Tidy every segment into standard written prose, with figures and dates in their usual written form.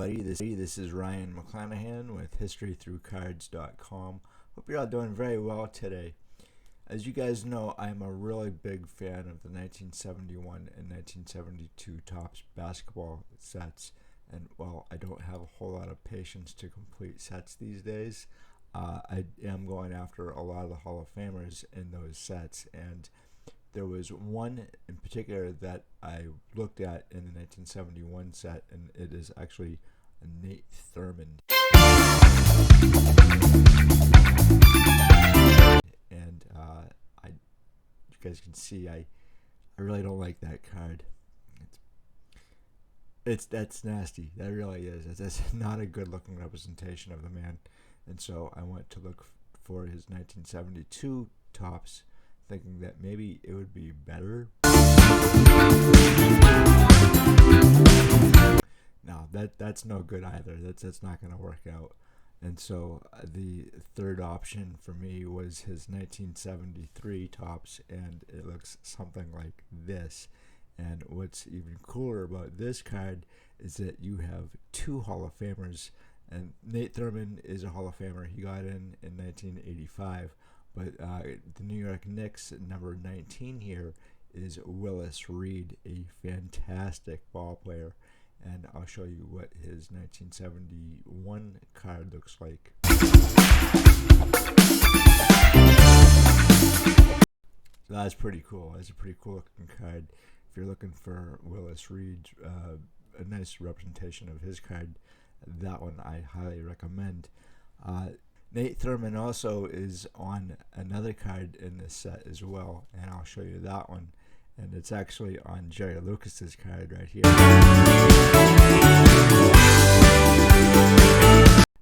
everybody. This is Ryan McClanahan with HistoryThroughCards.com. Hope you're all doing very well today. As you guys know, I'm a really big fan of the 1971 and 1972 Topps basketball sets. And while I don't have a whole lot of patience to complete sets these days, I am going after a lot of the Hall of Famers in those sets. And there was one in particular that I looked at in the 1971 set, and it is actually a Nate Thurmond. And you guys can see I really don't like that card. That's nasty. That really is. That's not a good looking representation of the man. And so I went to look for his 1972 Topps, thinking that maybe it would be better. No, that's no good either. That's not going to work out. And so the third option for me was his 1973 Topps, and it looks something like this. And what's even cooler about this card is that you have two Hall of Famers, and Nate Thurmond is a Hall of Famer. He got in 1985. But the New York Knicks, number 19 here, is Willis Reed, a fantastic ball player. And I'll show you what his 1971 card looks like. So that's pretty cool. That's a pretty cool looking card. If you're looking for Willis Reed, a nice representation of his card, that one I highly recommend. Nate Thurmond also is on another card in this set as well, and I'll show you that one. And it's actually on Jerry Lucas's card right here.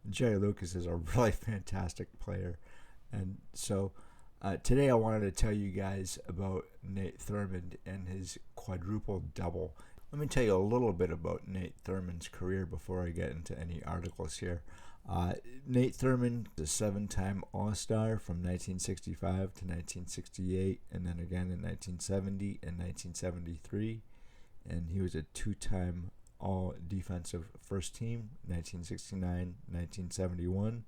Jerry Lucas is a really fantastic player. And so today I wanted to tell you guys about Nate Thurmond and his Quadruple-Double. Let me tell you a little bit about Nate Thurmond's career before I get into any articles here. Nate Thurmond is a 7-time All-Star from 1965 to 1968, and then again in 1970 and 1973. And he was a 2-time All-Defensive First Team, 1969, 1971.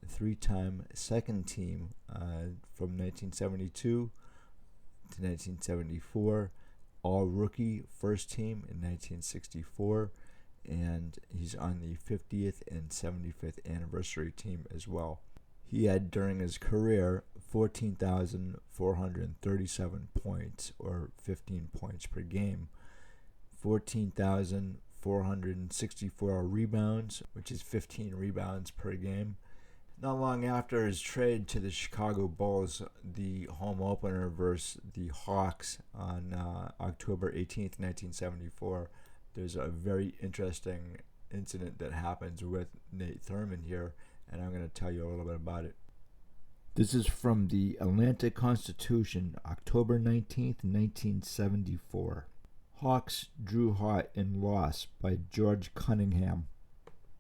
A 3-time Second Team from 1972 to 1974. All-Rookie First Team in 1964. And he's on the 50th and 75th anniversary team as well. He had during his career 14,437 points, or 15 points per game, 14,464 rebounds, which is 15 rebounds per game. Not long after his trade to the Chicago Bulls, the home opener versus the Hawks on October 18th, 1974, there's a very interesting incident that happens with Nate Thurmond here, and I'm going to tell you a little bit about it. This is from the Atlanta Constitution, October 19th, 1974. Hawks drew hot and lost by George Cunningham.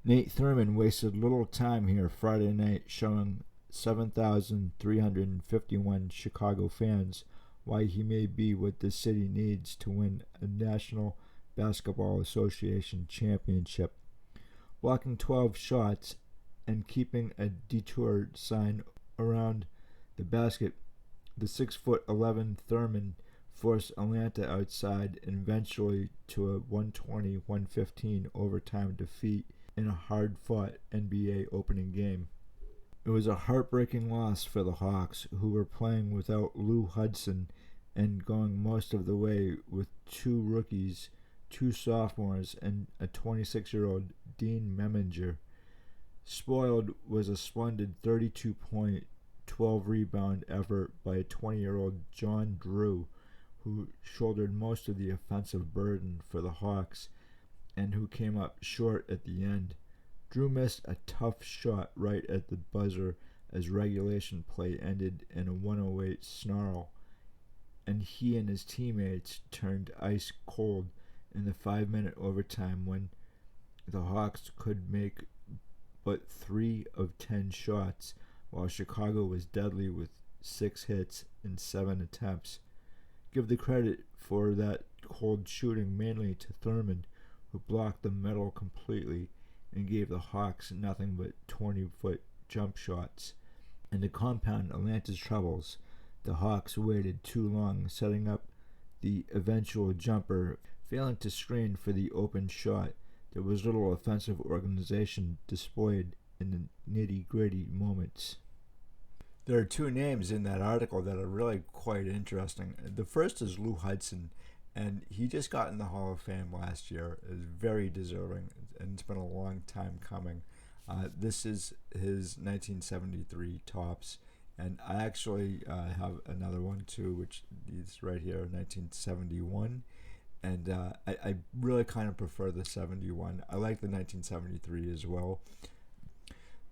Nate Thurmond wasted little time here Friday night showing 7,351 Chicago fans why he may be what the city needs to win a National Basketball Association championship. Blocking 12 shots and keeping a detour sign around the basket, the 6'11" Thurmond forced Atlanta outside and eventually to a 120-115 overtime defeat in a hard-fought NBA opening game. It was a heartbreaking loss for the Hawks, who were playing without Lou Hudson and going most of the way with 2 rookies, 2 sophomores, and a 26-year-old Dean Meminger. Spoiled was a splendid 32-point, 12-rebound effort by a 20-year-old John Drew, who shouldered most of the offensive burden for the Hawks and who came up short at the end. Drew missed a tough shot right at the buzzer as regulation play ended in a 108 snarl, and he and his teammates turned ice cold in the 5-minute overtime when the Hawks could make but 3 of 10 shots, while Chicago was deadly with 6 hits in 7 attempts. Give the credit for that cold shooting mainly to Thurmond, who blocked the metal completely and gave the Hawks nothing but 20-foot jump shots. And to compound Atlanta's troubles, the Hawks waited too long, setting up the eventual jumper, failing to screen for the open shot. There was little offensive organization displayed in the nitty-gritty moments. There are two names in that article that are really quite interesting. The first is Lou Hudson, and he just got in the Hall of Fame last year. Is very deserving, and it's been a long time coming. This is his 1973 Topps, and I actually have another one too, which is right here, 1971. And I really kind of prefer the 71. I like the 1973 as well.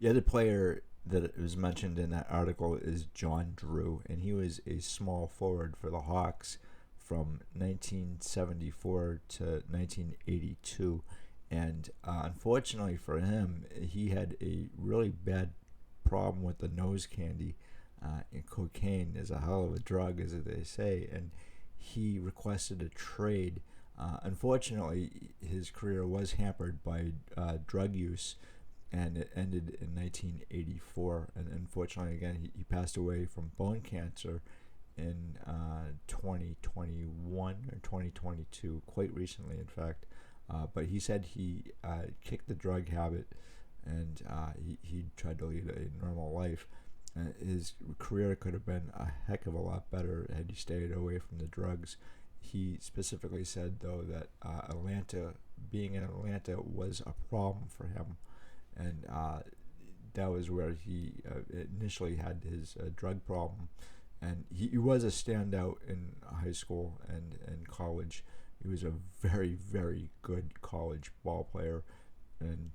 The other player that was mentioned in that article is John Drew, and he was a small forward for the Hawks from 1974 to 1982. And unfortunately for him, he had a really bad problem with the nose candy. And cocaine is a hell of a drug, as they say, and he requested a trade. Unfortunately, his career was hampered by drug use, and it ended in 1984. And unfortunately, again, he passed away from bone cancer in 2021 or 2022, quite recently, in fact. But he said he kicked the drug habit, and he tried to lead a normal life. His career could have been a heck of a lot better had he stayed away from the drugs. He specifically said, though, that being in Atlanta was a problem for him, and that was where he initially had his drug problem. And he was a standout in high school and college. He was a very, very good college ball player, and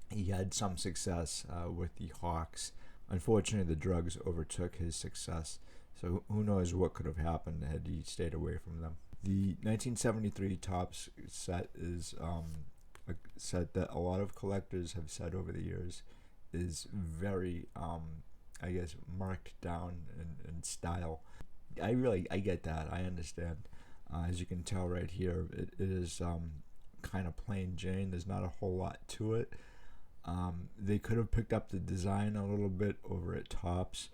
he had some success with the Hawks. Unfortunately, the drugs overtook his success, so who knows what could have happened had he stayed away from them. The 1973 Topps set is a set that a lot of collectors have said over the years is very, marked down in style. I get that. I understand. As you can tell right here, it is kind of plain Jane. There's not a whole lot to it. They could have picked up the design a little bit over at Topps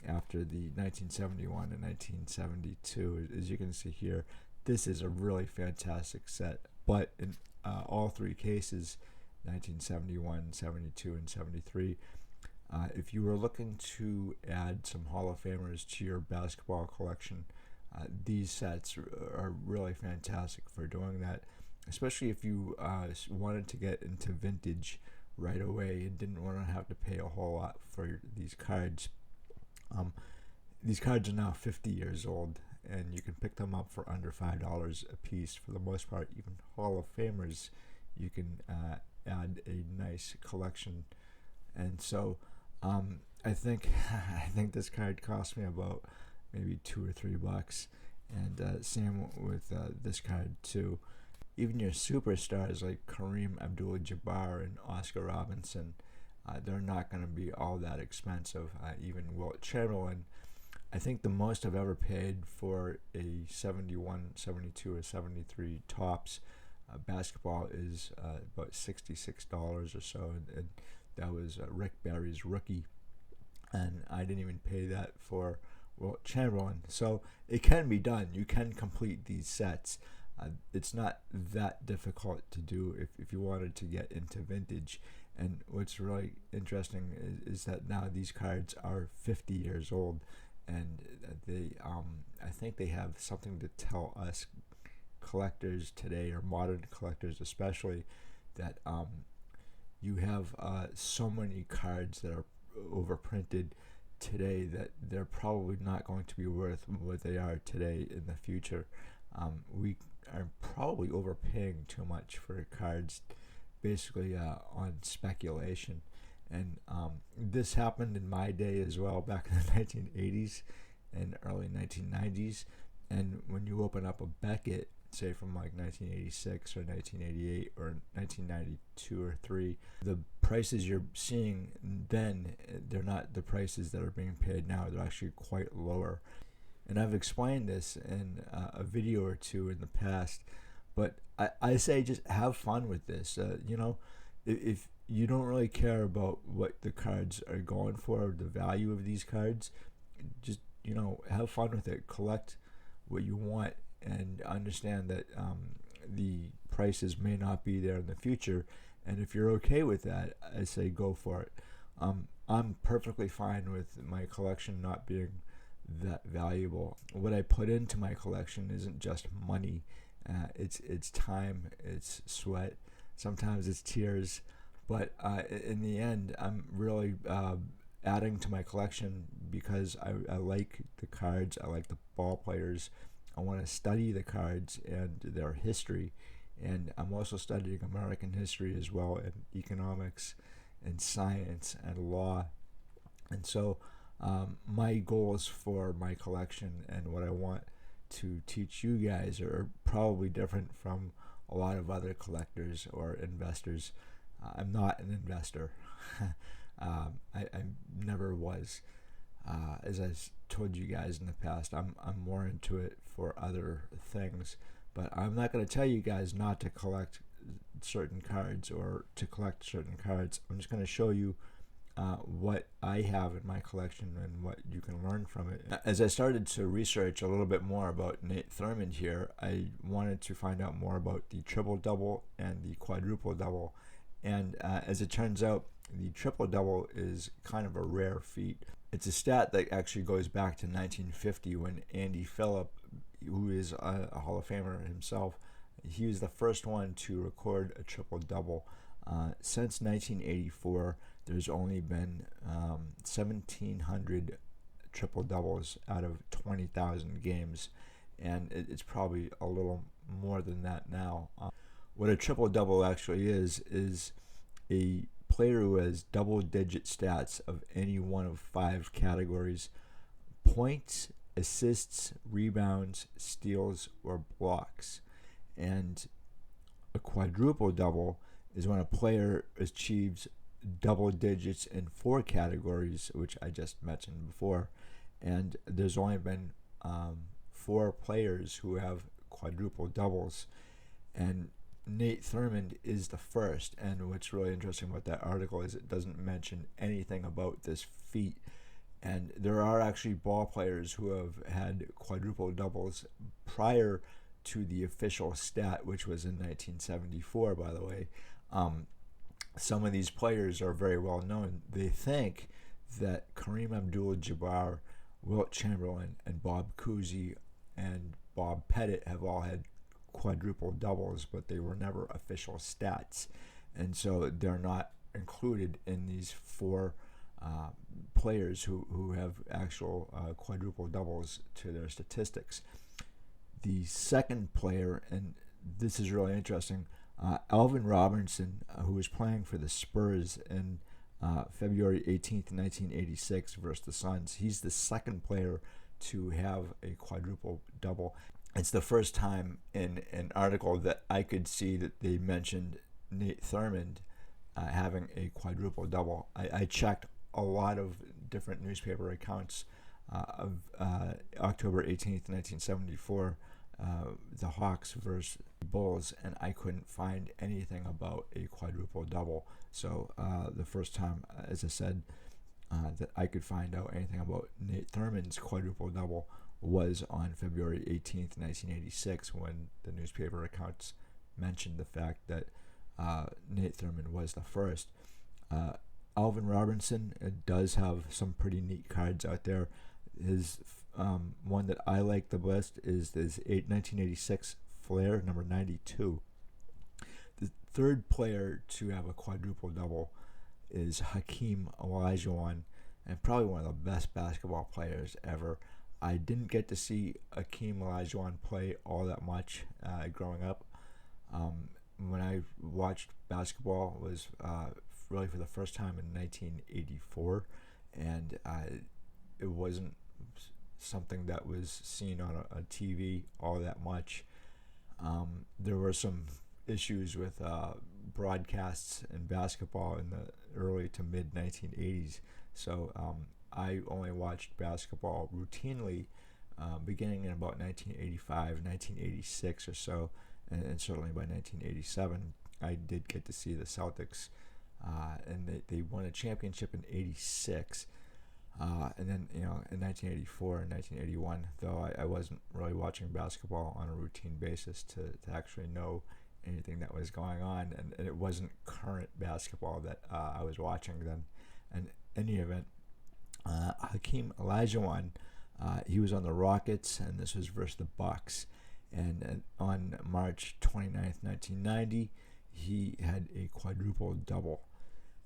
after the 1971 and 1972. As you can see here, this is a really fantastic set. But in all three cases, 1971, 72, and 73, if you were looking to add some Hall of Famers to your basketball collection, these sets are really fantastic for doing that, especially if you wanted to get into vintage right away and didn't want to have to pay a whole lot for these cards. These cards are now 50 years old, and you can pick them up for under $5 a piece. For the most part, even Hall of Famers, you can add a nice collection. And so I think this card cost me about maybe $2 or $3, and same with this card too. Even your superstars like Kareem Abdul-Jabbar and Oscar Robinson, they're not going to be all that expensive. Even Wilt Chamberlain, I think the most I've ever paid for a 71, 72, or 73 Topps basketball is about $66 or so, and that was Rick Barry's rookie, and I didn't even pay that for Wilt Chamberlain. So it can be done. You can complete these sets. It's not that difficult to do if you wanted to get into vintage. And what's really interesting is that now these cards are 50 years old, and they I think they have something to tell us collectors today, or modern collectors especially, that you have so many cards that are overprinted today that they're probably not going to be worth what they are today in the future. We are probably overpaying too much for cards, basically on speculation. And this happened in my day as well, back in the 1980s and early 1990s. And when you open up a Beckett, say from like 1986 or 1988 or 1992 or 3, the prices you're seeing then, they're not the prices that are being paid now. They're actually quite lower. And I've explained this in a video or two in the past, but I say just have fun with this. if you don't really care about what the cards are going for, the value of these cards, just have fun with it. Collect what you want, and understand that the prices may not be there in the future. And if you're okay with that, I say go for it. I'm perfectly fine with my collection not being that valuable. What I put into my collection isn't just money. It's time, it's sweat, sometimes it's tears, but in the end, I'm really adding to my collection because I like the cards, I like the ball players, I want to study the cards and their history, and I'm also studying American history as well, and economics, and science, and law, and so my goals for my collection and what I want to teach you guys are probably different from a lot of other collectors or investors. I'm not an investor. I never was. As I told you guys in the past, I'm more into it for other things. But I'm not going to tell you guys not to collect certain cards or to collect certain cards. I'm just going to show you what I have in my collection and what you can learn from it. As I started to research a little bit more about Nate Thurmond here, I wanted to find out more about the triple-double and the quadruple-double. And as it turns out, the triple-double is kind of a rare feat. It's a stat that actually goes back to 1950 when Andy Phillip, who is a Hall of Famer himself, he was the first one to record a triple-double. Since 1984, there's only been 1,700 triple-doubles out of 20,000 games, and it's probably a little more than that now. What a triple-double actually is a player who has double-digit stats of any one of 5 categories: points, assists, rebounds, steals, or blocks. And a quadruple-double is when a player achieves double digits in 4 categories, which I just mentioned before. And there's only been 4 players who have quadruple doubles, and Nate Thurmond is the first. And what's really interesting about that article is it doesn't mention anything about this feat. And there are actually ball players who have had quadruple doubles prior to the official stat, which was in 1974, by the way. Some of these players are very well known. They think that Kareem Abdul-Jabbar, Wilt Chamberlain, and Bob Cousy and Bob Pettit have all had quadruple doubles, but they were never official stats, and so they're not included in these 4 players who have actual quadruple doubles to their statistics. The second player, and this is really interesting, Alvin Robertson, who was playing for the Spurs in February 18th, 1986 versus the Suns. He's the second player to have a quadruple double. It's the first time in an article that I could see that they mentioned Nate Thurmond having a quadruple double. I checked a lot of different newspaper accounts of October 18th, 1974, the Hawks versus Bulls, and I couldn't find anything about a quadruple double. So the first time, as I said, that I could find out anything about Nate Thurmond's quadruple double was on February 18th, 1986, when the newspaper accounts mentioned the fact that Nate Thurmond was the first. Alvin Robertson does have some pretty neat cards out there. His one that I like the best is his 1986 Flair number 92. The third player to have a quadruple double is Hakeem Olajuwon, and probably one of the best basketball players ever. I didn't get to see Hakeem Olajuwon play all that much growing up. When I watched basketball was really for the first time in 1984, and it wasn't something that was seen on a TV all that much. There were some issues with broadcasts in basketball in the early to mid 1980s, so I only watched basketball routinely beginning in about 1985, 1986 or so, and certainly by 1987. I did get to see the Celtics, and they won a championship in '86. And then, in 1984 and 1981, though I wasn't really watching basketball on a routine basis to actually know anything that was going on, and it wasn't current basketball that I was watching then. And in any event, Hakeem Olajuwon, he was on the Rockets, and this was versus the Bucks. And on March 29th, 1990, he had a quadruple-double.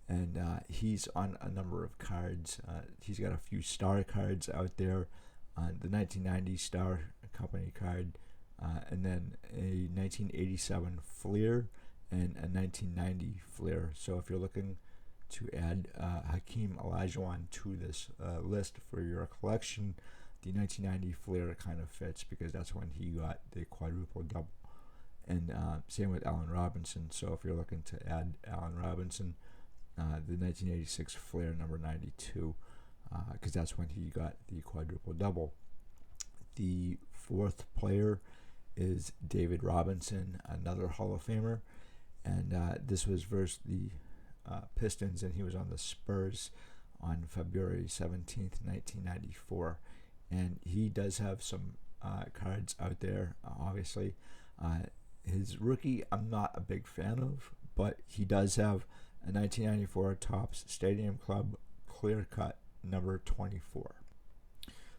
And he's on a number of cards. He's got a few star cards out there, the 1990 Star Company card, and then a 1987 Fleer and a 1990 Fleer. So if you're looking to add Hakeem Olajuwon to this list for your collection, the 1990 Fleer kind of fits because that's when he got the quadruple-double. And same with Allen Robinson. So if you're looking to add Allen Robinson, the 1986 Fleer number 92, because that's when he got the quadruple-double. The fourth player is David Robinson, another Hall of Famer, and this was versus the Pistons, and he was on the Spurs on February 17th, 1994. And he does have some cards out there, obviously. His rookie, I'm not a big fan of, but he does have a 1994 Topps Stadium Club clear cut number 24.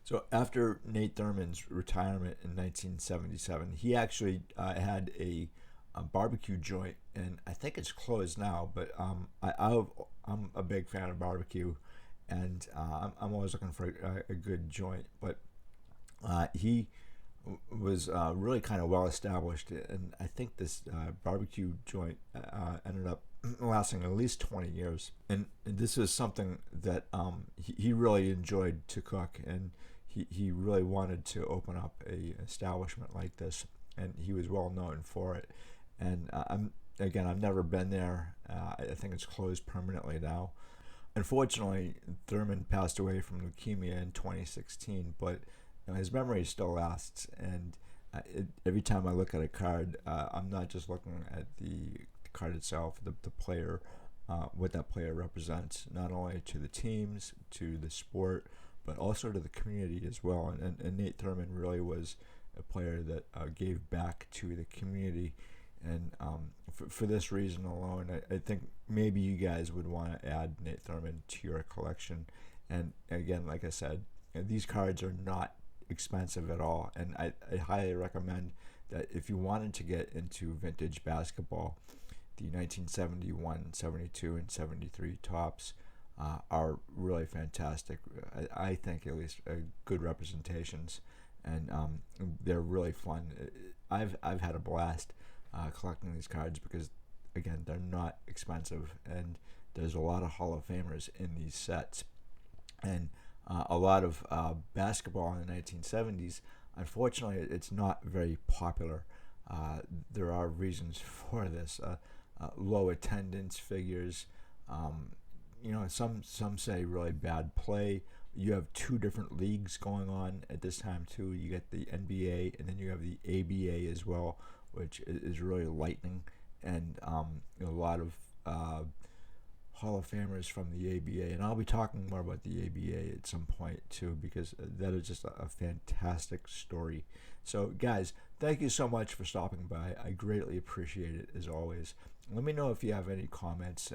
So after Nate Thurmond's retirement in 1977, he actually had a barbecue joint, and I think it's closed now, but I'm a big fan of barbecue, and I'm always looking for a good joint. But he was really kind of well established, and I think this barbecue joint ended up lasting at least 20 years. And this is something that he really enjoyed to cook, and he really wanted to open up a establishment like this, and he was well known for it. And I've never been there. I think it's closed permanently now. Unfortunately, Thurmond passed away from leukemia in 2016, but his memory still lasts, and every time I look at a card, I'm not just looking at the card itself, the player, what that player represents, not only to the teams, to the sport, but also to the community as well. And Nate Thurmond really was a player that gave back to the community. And for this reason alone, I think maybe you guys would want to add Nate Thurmond to your collection. And again, like I said, these cards are not expensive at all, and I highly recommend that if you wanted to get into vintage basketball, the 1971, 72, and 73 Topps are really fantastic. I think at least good representations, and they're really fun. I've had a blast collecting these cards because, again, they're not expensive, and there's a lot of Hall of Famers in these sets, and a lot of basketball in the 1970s. Unfortunately, it's not very popular. There are reasons for this. Low attendance figures. Some say really bad play. You have two different leagues going on at this time too. You get the NBA, and then you have the ABA as well, which is really lightning, and a lot of Hall of Famers from the ABA, and I'll be talking more about the ABA at some point too, because that is just a fantastic story. So guys, thank you so much for stopping by. I greatly appreciate it as always. Let me know if you have any comments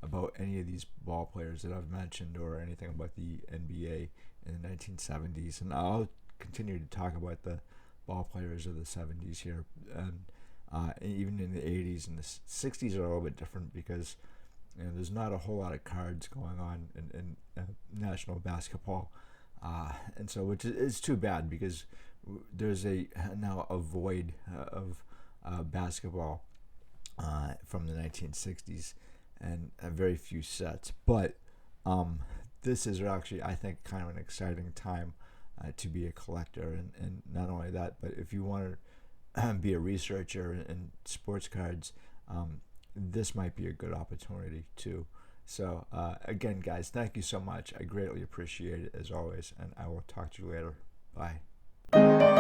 about any of these ball players that I've mentioned, or anything about the NBA in the 1970s, and I'll continue to talk about the ball players of the 70s here, and even in the 80s and the 60s are a little bit different because there's not a whole lot of cards going on in national basketball, and so which is too bad, because there's now a void of basketball from the 1960s, and very few sets. But this is actually, I think, kind of an exciting time to be a collector, and not only that, but if you want to be a researcher in sports cards, this might be a good opportunity too. So again, guys, thank you so much. I greatly appreciate it as always, and I will talk to you later. Bye.